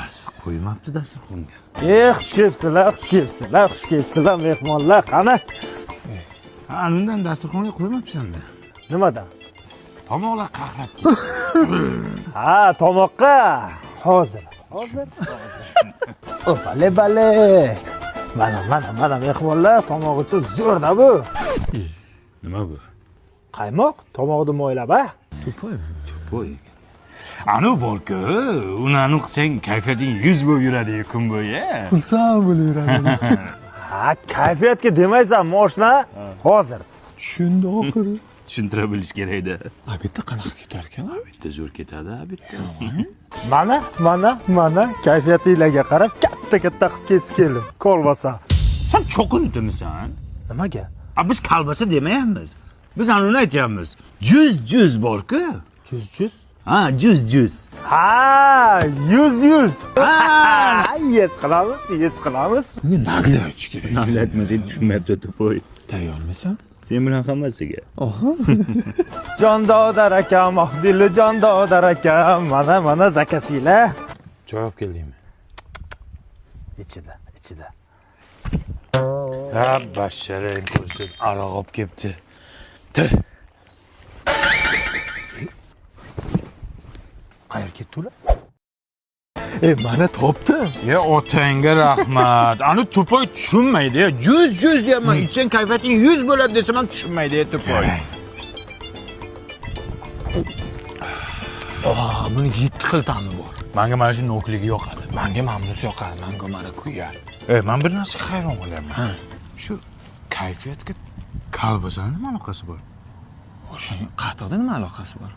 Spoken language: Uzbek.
Qassi qo'ymabdi dasturxonga. Xush kelibsizlar, mehmonlar qani? Undan dasturxonga qo'ymabsan-da. Nimadan? Tomoqlar qaqrab. Ha, tomoqqa. Hozir. O, bale. Mana mehmonlar tomog'icha zo'rda bu. Nima bu? Qaymoq, tomog'ni mo'ylab, ha? To'poy. Anu bor-ku, uni qilsang kayfiyating 100 bo'lib yuradi kun bo'yi. Xursand bo'lib yuradi. Ha, kayfiyatga demaysan, moshina hozir. Tushundi oxiri. Tushuntira bilish kerak-da. Bitta qanaqa ketar ekan? Bitta zo'r ketadi, bitta. Mana kayfiyatinglarga qarab katta qilib kesib keldim. Kolbasa. Sen cho'qinitimisan? Nimaga? Biz kolbasa demayapmiz. Biz uni aytyapmiz. Juz bor-ku. Juz. Ha, juz. Ha, 100. Ha, Yes qilamiz. Bunga nagli aytish kerak. naql aytmasang tushunmayapti to'poy. Tayyormisan? Sen bilan hammasiga. Oha. Jondodar akam, Ohdilli jondodar akam, mana zakasiylar. Choy olib keldingmi? Ichida. Ha, basharang ko'rsin, aroq olib kelibdi. Qayerga ketdi ular? Mana topdim. Ya otangga rahmat. Ani to'poy tushunmaydi. Juz deyapman. Ichsang kayfiyating 100 bo'ladi desam ham tushunmaydi to'poy. Buni 7 xil ta'mi bor. Menga mana shu nokligi yoqadi. Menga mamnus yoqadi, menga mana kuyar. Men bir narsaga hayron qolyapman. Shu kayfiyatga kolbasaning nima aloqasi bor? O'sha qatiqda nima aloqasi bor?